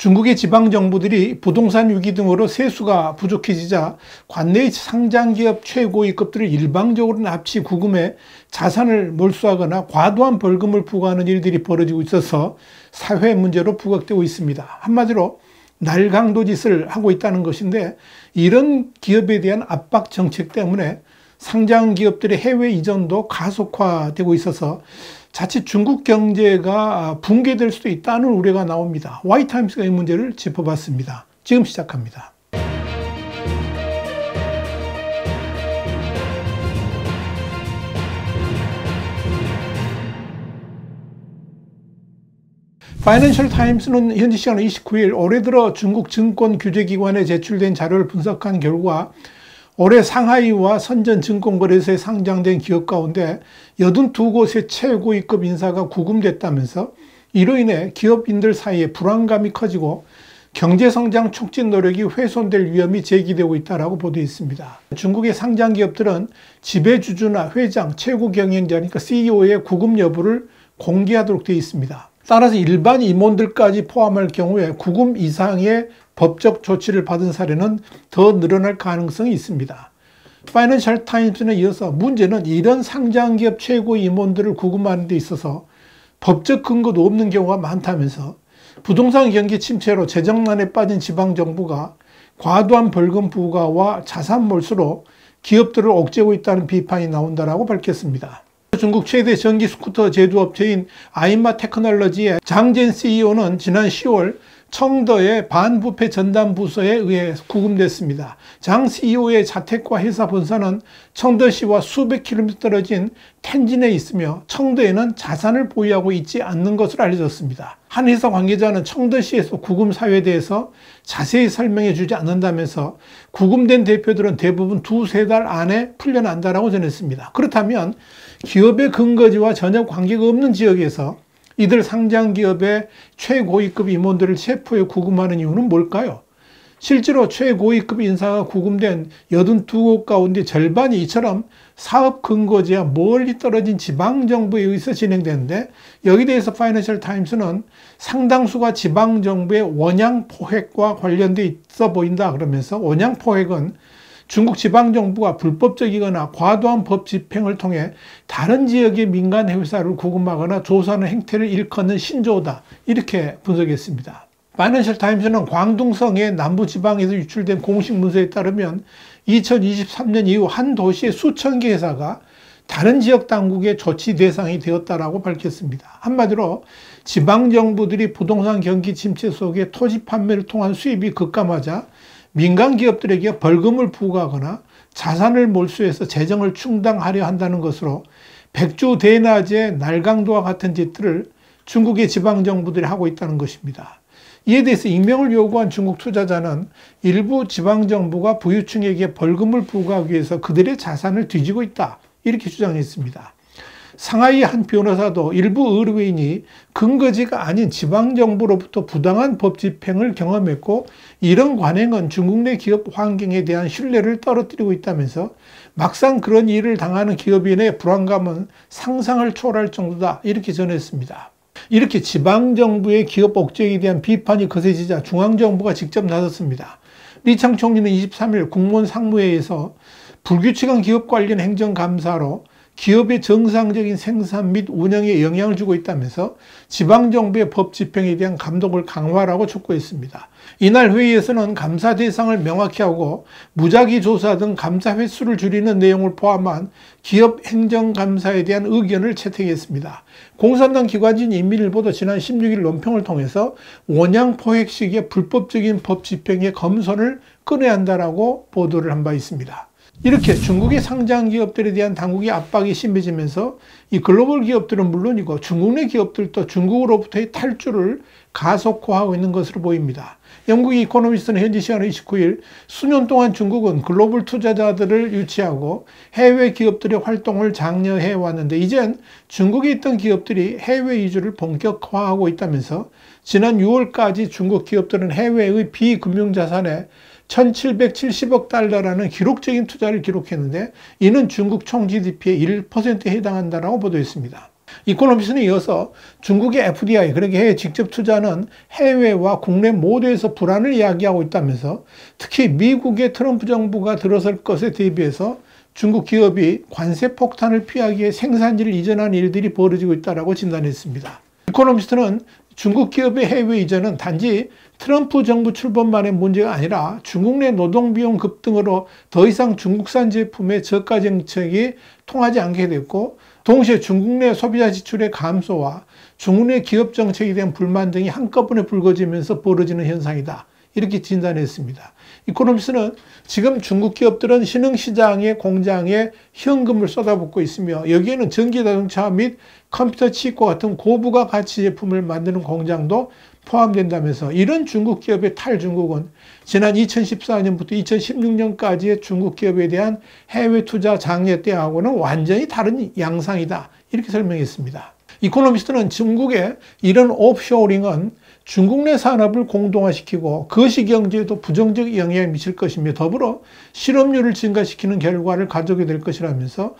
중국의 지방정부들이 부동산 위기 등으로 세수가 부족해지자 관내의 상장기업 최고위급들을 일방적으로 납치 구금해 자산을 몰수하거나 과도한 벌금을 부과하는 일들이 벌어지고 있어서 사회 문제로 부각되고 있습니다. 한마디로 날강도 짓을 하고 있다는 것인데, 이런 기업에 대한 압박 정책 때문에 상장기업들의 해외 이전도 가속화되고 있어서 자칫 중국 경제가 붕괴될 수도 있다는 우려가 나옵니다. Y타임스가 이 문제를 짚어봤습니다. 지금 시작합니다. 파이낸셜 타임스는 현지 시간 29일 올해 들어 중국 증권규제기관에 제출된 자료를 분석한 결과 올해 상하이와 선전 증권거래소에 상장된 기업 가운데 82곳의 최고위급 인사가 구금됐다면서 이로 인해 기업인들 사이에 불안감이 커지고 경제성장 촉진 노력이 훼손될 위험이 제기되고 있다고 보도했습니다. 중국의 상장기업들은 지배주주나 회장, 최고 경영자, 그러니까 CEO의 구금 여부를 공개하도록 되어 있습니다. 따라서 일반 임원들까지 포함할 경우에 구금 이상의 법적 조치를 받은 사례는 더 늘어날 가능성이 있습니다. 파이낸셜 타임스는 이어서 문제는 이런 상장기업 최고 임원들을 구금하는 데 있어서 법적 근거도 없는 경우가 많다면서 부동산 경기 침체로 재정난에 빠진 지방정부가 과도한 벌금 부과와 자산 몰수로 기업들을 옥죄고 있다는 비판이 나온다고 밝혔습니다. 중국 최대 전기 스쿠터 제조업체인 아이마 테크놀로지의 장젠 CEO는 지난 10월 청도의 반부패 전담부서에 의해 구금됐습니다. 장 CEO의 자택과 회사 본사는 청도시와 수백 킬로미터 떨어진 텐진에 있으며 청도에는 자산을 보유하고 있지 않는 것으로 알려졌습니다. 한 회사 관계자는 청도시에서 구금 사유에 대해서 자세히 설명해 주지 않는다면서 구금된 대표들은 대부분 두세 달 안에 풀려난다고 전했습니다. 그렇다면 기업의 근거지와 전혀 관계가 없는 지역에서 이들 상장기업의 최고위급 임원들을 체포해 구금하는 이유는 뭘까요? 실제로 최고위급 인사가 구금된 82곳 가운데 절반이 이처럼 사업 근거지와 멀리 떨어진 지방정부에 의해서 진행되는데, 여기에 대해서 파이낸셜 타임스는 상당수가 지방정부의 원양포획과 관련돼 있어 보인다 그러면서, 원양포획은 중국 지방정부가 불법적이거나 과도한 법 집행을 통해 다른 지역의 민간 회사를 구금하거나 조사하는 행태를 일컫는 신조어다, 이렇게 분석했습니다. 파이낸셜 타임스는 광둥성의 남부지방에서 유출된 공식 문서에 따르면 2023년 이후 한 도시의 수천 개 회사가 다른 지역 당국의 조치 대상이 되었다고 밝혔습니다. 한마디로 지방정부들이 부동산 경기 침체 속에 토지 판매를 통한 수입이 급감하자 민간 기업들에게 벌금을 부과하거나 자산을 몰수해서 재정을 충당하려 한다는 것으로 백주대낮의 날강도와 같은 짓들을 중국의 지방정부들이 하고 있다는 것입니다. 이에 대해서 익명을 요구한 중국 투자자는 일부 지방정부가 부유층에게 벌금을 부과하기 위해서 그들의 자산을 뒤지고 있다, 이렇게 주장했습니다. 상하이 한 변호사도 일부 의뢰인이 근거지가 아닌 지방정부로부터 부당한 법 집행을 경험했고, 이런 관행은 중국 내 기업 환경에 대한 신뢰를 떨어뜨리고 있다면서 막상 그런 일을 당하는 기업인의 불안감은 상상을 초월할 정도다, 이렇게 전했습니다. 이렇게 지방정부의 기업 옥죄에 대한 비판이 거세지자 중앙정부가 직접 나섰습니다. 리창 총리는 23일 국무원 상무회에서 불규칙한 기업 관련 행정감사로 기업의 정상적인 생산 및 운영에 영향을 주고 있다면서 지방정부의 법 집행에 대한 감독을 강화하라고 촉구했습니다. 이날 회의에서는 감사 대상을 명확히 하고 무작위 조사 등 감사 횟수를 줄이는 내용을 포함한 기업 행정감사에 대한 의견을 채택했습니다. 공산당 기관지인 인민일보도 지난 16일 논평을 통해서 원양포획식의 불법적인 법 집행의 검선을 끊어야 한다고 보도를 한 바 있습니다. 이렇게 중국의 상장 기업들에 대한 당국의 압박이 심해지면서 이 글로벌 기업들은 물론이고 중국 내 기업들도 중국으로부터의 탈주를 가속화하고 있는 것으로 보입니다. 영국 이코노미스트는 현지 시간 29일 수년 동안 중국은 글로벌 투자자들을 유치하고 해외 기업들의 활동을 장려해 왔는데, 이젠 중국에 있던 기업들이 해외 이주를 본격화하고 있다면서 지난 6월까지 중국 기업들은 해외의 비금융자산에 1770억 달러라는 기록적인 투자를 기록했는데, 이는 중국 총 GDP의 1%에 해당한다고 보도했습니다. 이코노미스트는 이어서 중국의 FDI, 그러니까 해외 직접 투자는 해외와 국내 모두에서 불안을 이야기하고 있다면서 특히 미국의 트럼프 정부가 들어설 것에 대비해서 중국 기업이 관세 폭탄을 피하기 위해 생산지를 이전하는 일들이 벌어지고 있다고 진단했습니다. 이코노미스트는 중국 기업의 해외 이전은 단지 트럼프 정부 출범만의 문제가 아니라 중국 내 노동비용 급등으로 더 이상 중국산 제품의 저가 정책이 통하지 않게 됐고, 동시에 중국 내 소비자 지출의 감소와 중국 내 기업 정책에 대한 불만 등이 한꺼번에 불거지면서 벌어지는 현상이다, 이렇게 진단했습니다. 이코노미스트는 지금 중국 기업들은 신흥시장의 공장에 현금을 쏟아붓고 있으며 여기에는 전기자동차 및 컴퓨터 칩과 같은 고부가 가치 제품을 만드는 공장도 포함된다면서 이런 중국 기업의 탈중국은 지난 2014년부터 2016년까지의 중국 기업에 대한 해외 투자 장려 때하고는 완전히 다른 양상이다, 이렇게 설명했습니다. 이코노미스트는 중국의 이런 오프쇼어링은 중국 내 산업을 공동화시키고 거시 경제에도 부정적 영향을 미칠 것이며 더불어 실업률을 증가시키는 결과를 가져오게 될 것이라면서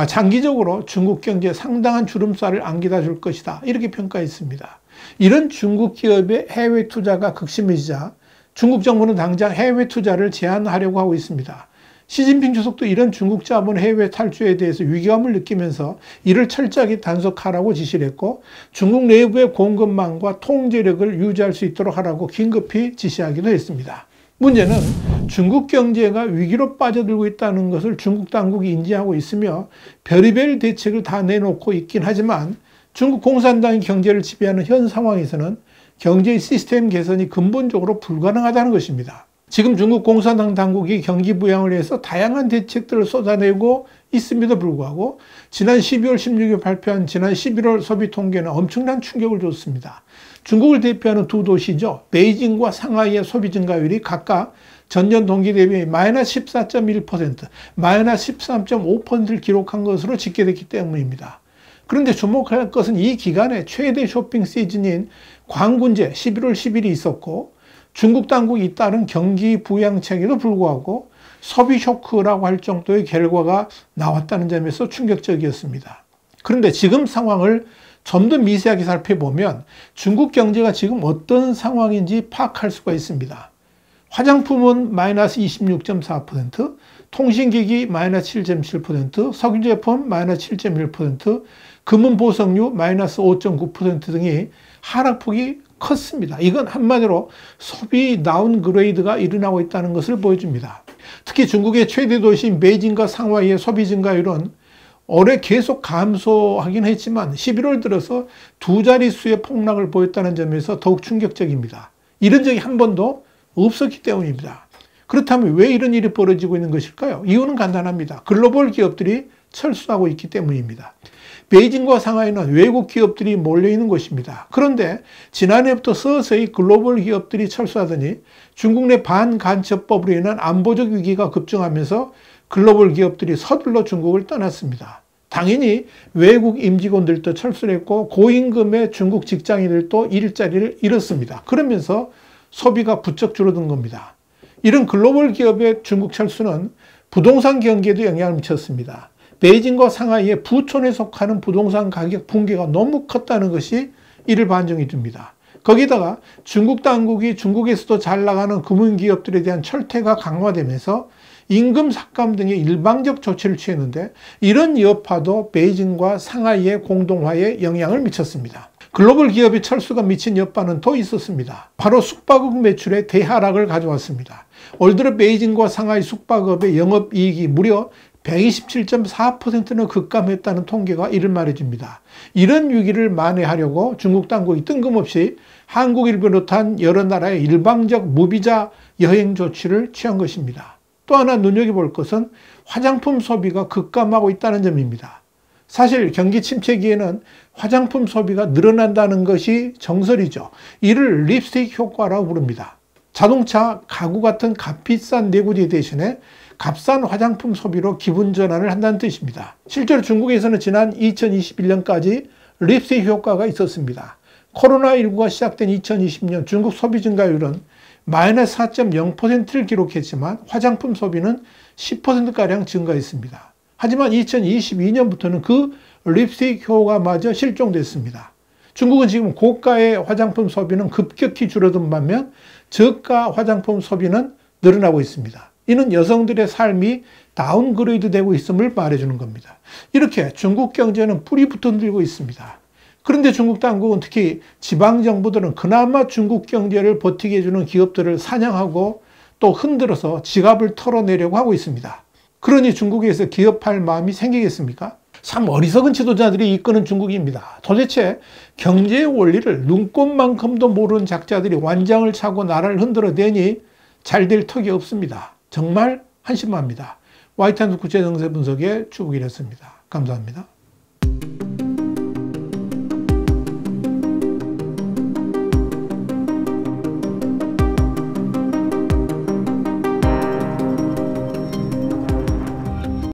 장기적으로 중국 경제에 상당한 주름살을 안겨다 줄 것이다, 이렇게 평가했습니다. 이런 중국 기업의 해외 투자가 극심해지자 중국 정부는 당장 해외 투자를 제한하려고 하고 있습니다. 시진핑 주석도 이런 중국 자본 해외 탈주에 대해서 위기감을 느끼면서 이를 철저하게 단속하라고 지시를 했고 중국 내부의 공급망과 통제력을 유지할 수 있도록 하라고 긴급히 지시하기도 했습니다. 문제는 중국 경제가 위기로 빠져들고 있다는 것을 중국 당국이 인지하고 있으며 별의별 대책을 다 내놓고 있긴 하지만 중국 공산당이 경제를 지배하는 현 상황에서는 경제의 시스템 개선이 근본적으로 불가능하다는 것입니다. 지금 중국 공산당 당국이 경기 부양을 위해서 다양한 대책들을 쏟아내고 있음에도 불구하고 지난 12월 16일 발표한 지난 11월 소비 통계는 엄청난 충격을 줬습니다. 중국을 대표하는 두 도시죠. 베이징과 상하이의 소비 증가율이 각각 전년 동기 대비 마이너스 14.1%, 마이너스 13.5%를 기록한 것으로 집계됐기 때문입니다. 그런데 주목할 것은 이 기간에 최대 쇼핑 시즌인 광군제 11월 10일이 있었고 중국 당국이 잇따른 경기 부양책에도 불구하고 소비 쇼크라고 할 정도의 결과가 나왔다는 점에서 충격적이었습니다. 그런데 지금 상황을 좀 더 미세하게 살펴보면 중국 경제가 지금 어떤 상황인지 파악할 수가 있습니다. 화장품은 마이너스 26.4%, 통신기기 마이너스 7.7%, 석유제품 마이너스 7.1%, 금은보석류 마이너스 5.9% 등이 하락폭이 컸습니다. 이건 한마디로 소비 다운그레이드가 일어나고 있다는 것을 보여줍니다. 특히 중국의 최대 도시인 베이징과 상하이의 소비 증가율은 올해 계속 감소하긴 했지만 11월 들어서 두 자릿수의 폭락을 보였다는 점에서 더욱 충격적입니다. 이런 적이 한 번도 없었기 때문입니다. 그렇다면 왜 이런 일이 벌어지고 있는 것일까요? 이유는 간단합니다. 글로벌 기업들이 철수하고 있기 때문입니다. 베이징과 상하이는 외국 기업들이 몰려있는 곳입니다. 그런데 지난해부터 서서히 글로벌 기업들이 철수하더니 중국 내 반간첩법으로 인한 안보적 위기가 급증하면서 글로벌 기업들이 서둘러 중국을 떠났습니다. 당연히 외국 임직원들도 철수를 했고 고임금의 중국 직장인들도 일자리를 잃었습니다. 그러면서 소비가 부쩍 줄어든 겁니다. 이런 글로벌 기업의 중국 철수는 부동산 경기에도 영향을 미쳤습니다. 베이징과 상하이의 부촌에 속하는 부동산 가격 붕괴가 너무 컸다는 것이 이를 반증해 줍니다. 거기다가 중국 당국이 중국에서도 잘 나가는 금융기업들에 대한 철퇴가 강화되면서 임금 삭감 등의 일방적 조치를 취했는데 이런 여파도 베이징과 상하이의 공동화에 영향을 미쳤습니다. 글로벌 기업의 철수가 미친 여파는 더 있었습니다. 바로 숙박업 매출의 대하락을 가져왔습니다. 올 들어 베이징과 상하이 숙박업의 영업이익이 무려 127.4%는 급감했다는 통계가 이를 말해줍니다. 이런 위기를 만회하려고 중국 당국이 뜬금없이 한국을 비롯한 여러 나라의 일방적 무비자 여행 조치를 취한 것입니다. 또 하나 눈여겨볼 것은 화장품 소비가 급감하고 있다는 점입니다. 사실 경기 침체기에는 화장품 소비가 늘어난다는 것이 정설이죠. 이를 립스틱 효과라고 부릅니다. 자동차, 가구 같은 값비싼 내구재 대신에 값싼 화장품 소비로 기분 전환을 한다는 뜻입니다. 실제로 중국에서는 지난 2021년까지 립스틱 효과가 있었습니다. 코로나19가 시작된 2020년 중국 소비 증가율은 마이너스 4.0%를 기록했지만 화장품 소비는 10%가량 증가했습니다. 하지만 2022년부터는 그 립스틱 효과마저 실종됐습니다. 중국은 지금 고가의 화장품 소비는 급격히 줄어든 반면 저가 화장품 소비는 늘어나고 있습니다. 이는 여성들의 삶이 다운그레이드 되고 있음을 말해주는 겁니다. 이렇게 중국 경제는 뿌리 붙어들고 있습니다. 그런데 중국 당국은 특히 지방정부들은 그나마 중국 경제를 버티게 해주는 기업들을 사냥하고 또 흔들어서 지갑을 털어내려고 하고 있습니다. 그러니 중국에서 기업할 마음이 생기겠습니까? 참 어리석은 지도자들이 이끄는 중국입니다. 도대체 경제의 원리를 눈꽃만큼도 모르는 작자들이 완장을 차고 나라를 흔들어대니 잘 될 턱이 없습니다. 정말 한심합니다. 와이탄스 국제정세 분석의 주북이었습니다. 감사합니다.